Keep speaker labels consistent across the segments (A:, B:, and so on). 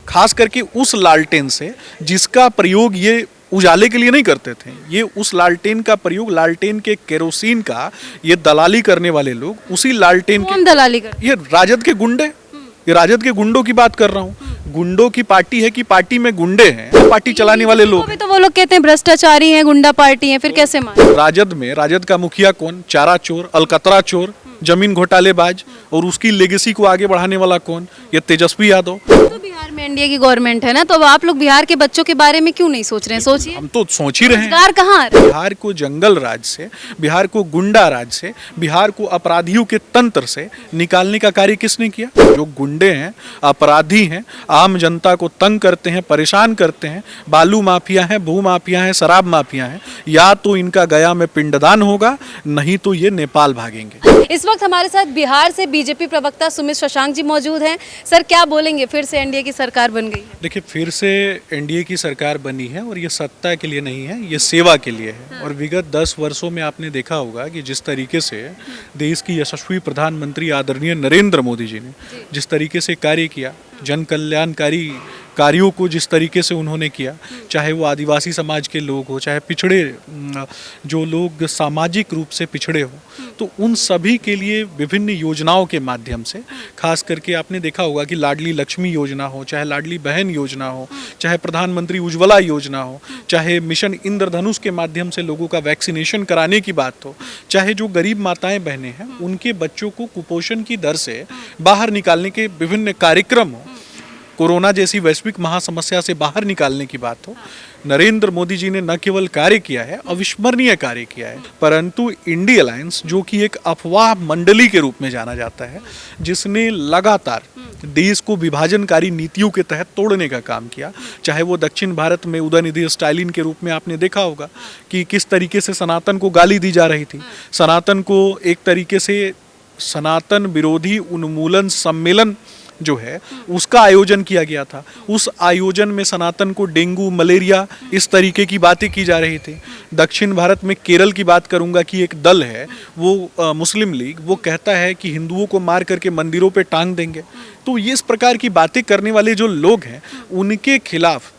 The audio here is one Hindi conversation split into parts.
A: खास करके उस लालटेन से जिसका प्रयोग ये उजाले के लिए नहीं करते थे। ये उस लालटेन का प्रयोग, लालटेन के केरोसिन का ये दलाली करने वाले लोग, उसी लालटेन
B: कौन दलाली कर?
A: ये राजद के गुंडे, ये राजद के गुंडों की बात कर रहा हूँ। गुंडों की पार्टी है कि पार्टी में गुंडे हैं, पार्टी चलाने वाले लोग।
B: अभी तो वो लोग कहते हैं भ्रष्टाचारी हैं, गुंडा पार्टी है, फिर कैसे माने?
A: राजद में राजद का मुखिया कौन? चारा चोर, अलकतरा चोर, जमीन घोटालेबाज, और उसकी लेगेसी को आगे बढ़ाने वाला कौन? ये तेजस्वी यादव।
B: तो बिहार में एनडीए की गवर्नमेंट है ना, तो अब आप लोग बिहार के बच्चों के बारे में क्यों नहीं सोच रहे हैं? सोचिए,
A: हम तो सोच ही रहे हैं।
B: रोजगार कहाँ आ रहा है?
A: बिहार को जंगल राज से, बिहार को गुंडा राज से, बिहार को अपराधियों के तंत्र से निकालने का कार्य किसने किया? जो गुंडे हैं, अपराधी हैं, आम जनता को तंग करते हैं, परेशान करते हैं, बालू माफिया हैं, भू माफिया हैं, शराब माफिया हैं, या तो इनका गया में पिंडदान होगा, नहीं तो ये नेपाल भागेंगे।
B: इस वक्त हमारे साथ बिहार से बीजेपी प्रवक्ता सुमित शशांक जी मौजूद हैं। सर, क्या बोलेंगे? फिर से एनडीए की सरकार बन गई है।
A: देखिए, फिर से एनडीए की सरकार बनी है और ये सत्ता के लिए नहीं है, ये सेवा के लिए है। और विगत 10 वर्षों में आपने देखा होगा कि जिस तरीके से देश की यशस्वी प्रधानमंत्री आदरणीय नरेंद्र मोदी जी ने जिस तरीके से कार्य किया, जन कल्याणकारी कार्यों को जिस तरीके से उन्होंने किया, चाहे वो आदिवासी समाज के लोग हो, चाहे पिछड़े जो लोग सामाजिक रूप से पिछड़े हो, तो उन सभी के लिए विभिन्न योजनाओं के माध्यम से, खास करके आपने देखा होगा कि लाडली लक्ष्मी योजना हो, चाहे लाडली बहन योजना हो, चाहे प्रधानमंत्री उज्ज्वला योजना हो, चाहे मिशन इंद्रधनुष के माध्यम से लोगों का वैक्सीनेशन कराने की बात हो, चाहे जो गरीब माताएं बहनें हैं उनके बच्चों को कुपोषण की दर से बाहर निकालने के विभिन्न कार्यक्रम हो, कोरोना जैसी वैश्विक महासमस्या से बाहर निकालने की बात हो, नरेंद्र मोदी जी ने न केवल कार्य किया है, अविस्मरणीय कार्य किया है, परंतु इंडी अलायंस, जो कि एक अफवाह मंडली के रूप में जाना जाता है, जिसने लगातार देश को विभाजनकारी नीतियों के तहत तोड़ने का काम किया, चाहे वो दक्षिण भारत में उदयनिधि स्टालिन के रूप में आपने देखा होगा कि किस तरीके से सनातन को गाली दी जा रही थी, सनातन को एक तरीके से सनातन विरोधी उन्मूलन सम्मेलन जो है उसका आयोजन किया गया था। उस आयोजन में सनातन को डेंगू, मलेरिया, इस तरीके की बातें की जा रही थी। दक्षिण भारत में केरल की बात करूंगा कि एक दल है वो मुस्लिम लीग, वो कहता है कि हिंदुओं को मार करके मंदिरों पे टांग देंगे। तो ये इस प्रकार की बातें करने वाले जो लोग हैं उनके खिलाफ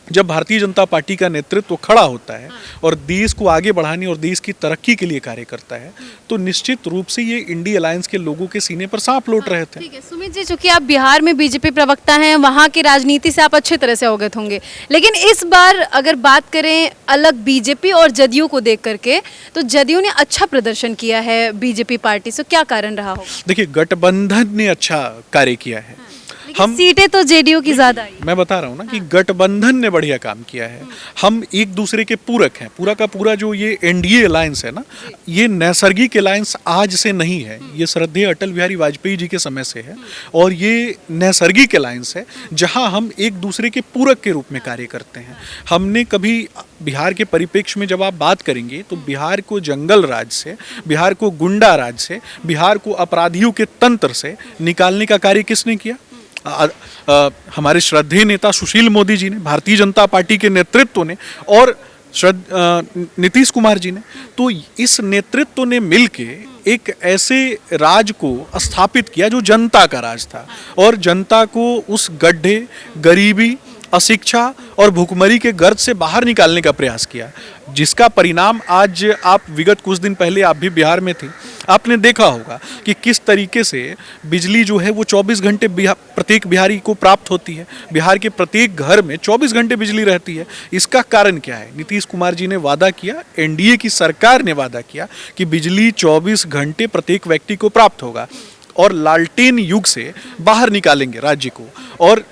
A: जब भारतीय जनता पार्टी का नेतृत्व खड़ा होता है और देश को आगे बढ़ाने और देश की तरक्की के लिए कार्य करता है, तो निश्चित रूप से ये इंडी अलायंस के लोगों के सीने पर सांप लौट रहे थे।
B: ठीक है सुमित जी, चूंकि आप बिहार में बीजेपी प्रवक्ता हैं, वहाँ की राजनीति से आप अच्छे तरह से अवगत होंगे, लेकिन इस बार अगर बात करें अलग बीजेपी और जदयू को देख करके, तो जदयू ने अच्छा प्रदर्शन किया है बीजेपी पार्टी से, क्या कारण रहा होगा?
A: देखिए, गठबंधन ने अच्छा कार्य किया है।
B: हम सीटें तो जेडीयू की ज्यादा आई।
A: मैं बता रहा हूँ ना कि गठबंधन ने बढ़िया काम किया है। हम एक दूसरे के पूरक हैं। पूरा का पूरा जो ये एनडीए अलायंस है ना, ये नैसर्गिक अलायंस आज से नहीं है, ये श्रद्धेय अटल बिहारी वाजपेयी जी के समय से है, और ये नैसर्गिक अलायंस है जहाँ हम एक दूसरे के पूरक के रूप में कार्य करते हैं। हमने कभी बिहार के परिप्रेक्ष्य में जब आप बात करेंगे तो बिहार को जंगल राज से, बिहार को गुंडा राज से, बिहार को अपराधियों के तंत्र से निकालने का कार्य किसने किया? हमारे श्रद्धेय नेता सुशील मोदी जी ने, भारतीय जनता पार्टी के नेतृत्व ने, और नीतीश कुमार जी ने। तो इस नेतृत्व ने मिलके एक ऐसे राज को स्थापित किया जो जनता का राज था, और जनता को उस गड्ढे, गरीबी, अशिक्षा और भूखमरी के गर्त से बाहर निकालने का प्रयास किया, जिसका परिणाम आज आप विगत कुछ दिन पहले आप भी बिहार में थे, आपने देखा होगा कि किस तरीके से बिजली जो है वो 24 घंटे प्रत्येक बिहारी को प्राप्त होती है। बिहार के प्रत्येक घर में 24 घंटे बिजली रहती है। इसका कारण क्या है? नीतीश कुमार जी ने वादा किया, एनडीए की सरकार ने वादा किया कि बिजली 24 घंटे प्रत्येक व्यक्ति को प्राप्त होगा, और लालटेन युग से बाहर निकालेंगे राज्य को, और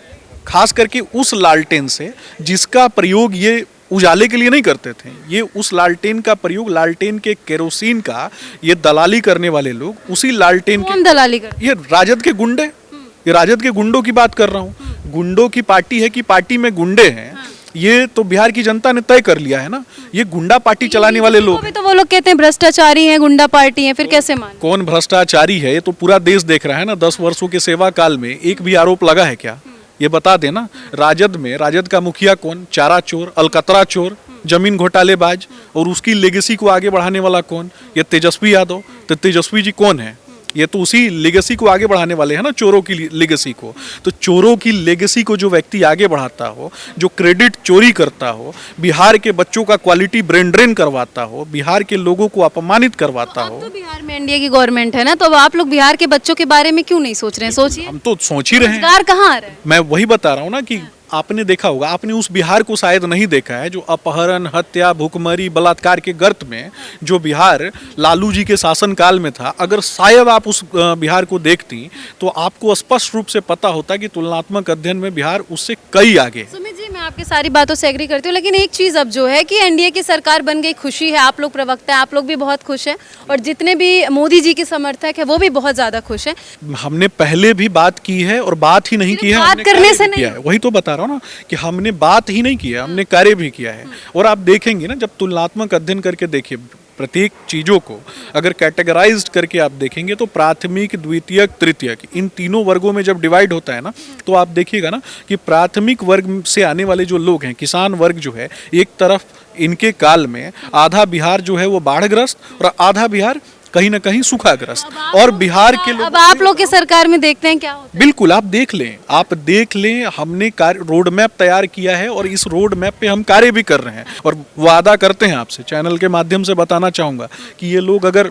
A: खास करके उस लालटेन से जिसका प्रयोग ये उजाले के लिए नहीं करते थे, ये उस लालटेन का प्रयोग, लालटेन के केरोसिन का ये दलाली करने वाले लोग, उसी लालटेन
B: कौन दलाली कर?
A: ये राजद के गुंडे, ये राजद के गुंडों की बात कर रहा हूँ। गुंडों की पार्टी है कि पार्टी में गुंडे हैं, ये तो बिहार की जनता ने तय कर लिया है ना। ये गुंडा पार्टी चलाने वाले लोग,
B: अभी तो वो लोग कहते हैं भ्रष्टाचारी हैं, गुंडा पार्टी है, फिर कैसे माने?
A: कौन भ्रष्टाचारी है? ये तो पूरा देश देख रहा है ना। 10 वर्षों के सेवा काल में एक भी आरोप लगा है क्या? ये बता देना। राजद में राजद का मुखिया कौन? चारा चोर, अलकतरा चोर, जमीन घोटालेबाज, और उसकी लेगेसी को आगे बढ़ाने वाला कौन? ये तेजस्वी यादव। तो तेजस्वी जी कौन है? ये तो उसी लेगेसी को आगे बढ़ाने वाले हैं ना, चोरों की लेगेसी को। तो चोरों की लेगेसी को जो व्यक्ति आगे बढ़ाता हो, जो क्रेडिट चोरी करता हो, बिहार के बच्चों का क्वालिटी ब्रेन ड्रेन करवाता हो, बिहार के लोगों को अपमानित करवाता
B: अब
A: हो।
B: तो बिहार में एनडीए की गवर्नमेंट है ना, तो अब आप लोग बिहार के बच्चों के बारे में क्यों नहीं सोच रहे हैं? सोचिए,
A: हम तो सोच ही रहे हैं।
B: रोजगार कहाँ आ रहा है?
A: मैं वही बता रहा हूँ ना कि आपने देखा होगा, आपने उस बिहार को शायद नहीं देखा है जो अपहरण, हत्या, भुखमरी, बलात्कार के गर्त में जो बिहार लालू जी के शासनकाल में था। अगर शायद आप उस बिहार को देखती तो आपको स्पष्ट रूप से पता होता कि तुलनात्मक अध्ययन में बिहार उससे कई आगे है।
B: सुमित जी, मैं आपकी सारी बातों से एग्री करती हूँ, लेकिन एक चीज़ अब जो है कि एनडीए की सरकार बन गई, खुशी है, आप लोग प्रवक्ता हैं, आप लोग भी बहुत खुश हैं, और जितने भी मोदी जी के समर्थक हैं वो भी बहुत ज़्यादा खुश हैं।
A: हमने पहले भी बात की है और बात ही नहीं की है,
B: बात
A: हमने
B: करने
A: कार्य
B: से
A: भी
B: नहीं
A: किया है। वही तो बता रहा हूँ ना कि हमने बात ही नहीं किया, हमने कार्य भी किया है। और आप देखेंगे ना, जब तुलनात्मक अध्ययन करके देखिए प्रत्येक चीज़ों को अगर कैटेगराइज्ड करके आप देखेंगे तो प्राथमिक, द्वितीयक, तृतीयक, इन तीनों वर्गों में जब डिवाइड होता है ना, तो आप देखिएगा ना कि प्राथमिक वर्ग से आने वाले जो लोग हैं, किसान वर्ग जो है, एक तरफ इनके काल में आधा बिहार जो है वो बाढ़ग्रस्त और आधा बिहार कहीं ना कहीं सूखाग्रस्त, और बिहार के लोग
B: अब आप लोग के सरकार में देखते हैं क्या होता है।
A: बिल्कुल आप देख लें, हमने रोड मैप तैयार किया है और इस रोड मैप पे हम कार्य भी कर रहे हैं। और वादा करते हैं, आपसे चैनल के माध्यम से बताना चाहूँगा कि ये लोग, अगर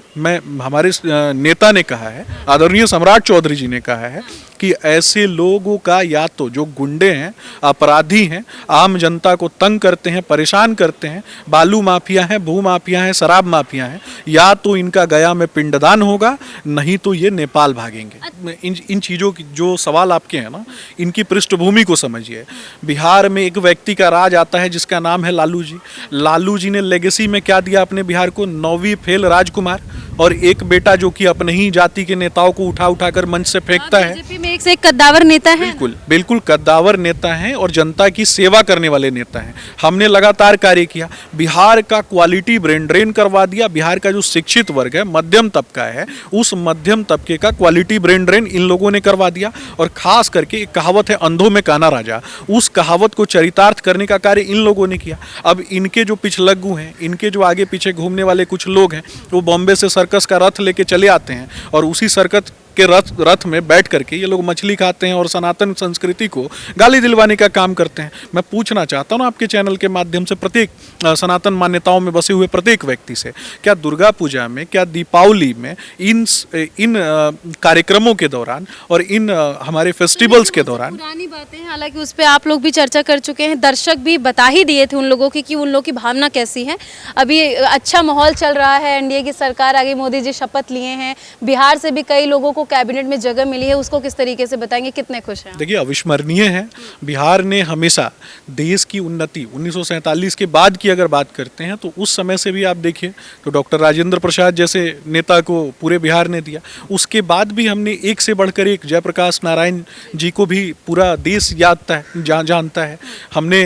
A: हमारे नेता ने कहा है, आदरणीय सम्राट चौधरी जी ने कहा है कि ऐसे लोगों का, या तो जो गुंडे हैं, अपराधी हैं, आम जनता को तंग करते हैं, परेशान करते हैं, बालू माफिया हैं, भू माफिया हैं, शराब माफिया हैं, या तो इनका गया में पिंडदान होगा, नहीं तो ये नेपाल भागेंगे। इन चीज़ों की जो सवाल आपके हैं ना, इनकी पृष्ठभूमि को समझिए। बिहार में एक व्यक्ति का राज आता है जिसका नाम है लालू जी। लालू जी ने लेगेसी में क्या दिया अपने बिहार को? 9वीं फेल राजकुमार, और एक बेटा जो कि अपने ही जाति के नेताओं को उठा उठा कर मंच से फेंकता है।
B: बीजेपी में एक से एक कद्दावर नेता है।
A: बिल्कुल बिल्कुल कद्दावर नेता हैं और जनता की सेवा करने वाले नेता हैं। हमने लगातार कार्य किया, बिहार का क्वालिटी ब्रेन ड्रेन करवा दिया। बिहार का जो शिक्षित वर्ग है, मध्यम तबका है, उस मध्यम तबके का क्वालिटी ब्रेन ड्रेन इन लोगों ने करवा दिया। और खास करके एक कहावत है, अंधों में काना राजा, उस कहावत को चरितार्थ करने का कार्य इन लोगों ने किया। अब इनके जो पिछलग्गू हैं, इनके जो आगे पीछे घूमने वाले कुछ लोग हैं, वो बॉम्बे से सर्कस का रथ लेके चले आते हैं और उसी सर्कस के रथ में बैठ करके ये लोग मछली खाते हैं और सनातन संस्कृति को गाली दिलवाने का काम करते हैं। मैं पूछना चाहता हूँ आपके चैनल के माध्यम से प्रत्येक सनातन मान्यताओं में बसे हुए प्रत्येक व्यक्ति से, क्या दुर्गा पूजा में, क्या दीपावली में, इन कार्यक्रमों के दौरान और इन हमारे फेस्टिवल्स के दौरान,
B: पुरानी बातें हैं, हालांकि उस पर आप लोग भी चर्चा कर चुके हैं, दर्शक भी बता ही दिए थे उन लोगों की कि उन लोगों की भावना कैसी है। अभी अच्छा माहौल चल रहा है, एनडीए की सरकार आगे, मोदी जी शपथ लिए हैं, बिहार से भी कई लोगों को कैबिनेट में जगह मिली है, उसको किस तरीके से बताएंगे, कितने खुश हैं?
A: देखिए, अविस्मरणीय है। बिहार ने हमेशा देश की उन्नति 1947 के बाद की अगर बात करते हैं तो उस समय से भी आप देखिए तो डॉक्टर राजेंद्र प्रसाद जैसे नेता को पूरे बिहार ने दिया। उसके बाद भी हमने एक से बढ़कर एक, जयप्रकाश नारायण जी को भी पूरा देश जानता है। हमने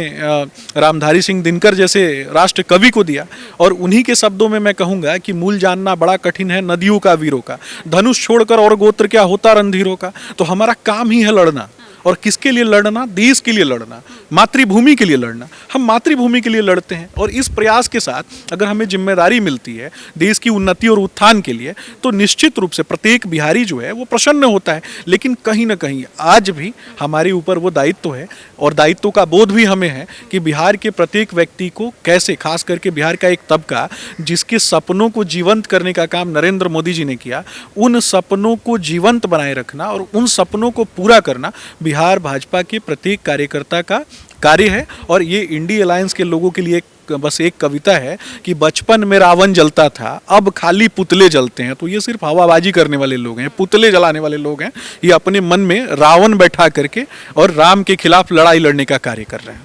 A: रामधारी सिंह दिनकर जैसे राष्ट्र कवि को दिया। और उन्हीं के शब्दों में मैं कहूँगा कि मूल जानना बड़ा कठिन है नदियों का वीरों का, धनुष छोड़कर और गोत्र क्या होता रणधीरों का। तो हमारा काम ही है लड़ना। और किसके लिए लड़ना? देश के लिए लड़ना, मातृभूमि के लिए लड़ना। हम मातृभूमि के लिए लड़ते हैं और इस प्रयास के साथ अगर हमें जिम्मेदारी मिलती है देश की उन्नति और उत्थान के लिए, तो निश्चित रूप से प्रत्येक बिहारी जो है वो प्रसन्न होता है। लेकिन कहीं ना कहीं आज भी हमारे ऊपर वो दायित्व है और दायित्व का बोध भी हमें है कि बिहार के प्रत्येक व्यक्ति को कैसे, खास करके बिहार का एक तबका जिसके सपनों को जीवंत करने का काम नरेंद्र मोदी जी ने किया, उन सपनों को जीवंत बनाए रखना और उन सपनों को पूरा करना बिहार भाजपा के प्रत्येक कार्यकर्ता का कार्य है। और ये इंडी अलायंस के लोगों के लिए बस एक कविता है कि बचपन में रावण जलता था, अब खाली पुतले जलते हैं। तो ये सिर्फ हवाबाजी करने वाले लोग हैं, पुतले जलाने वाले लोग हैं। ये अपने मन में रावण बैठा करके और राम के खिलाफ लड़ाई लड़ने का कार्य कर रहे हैं।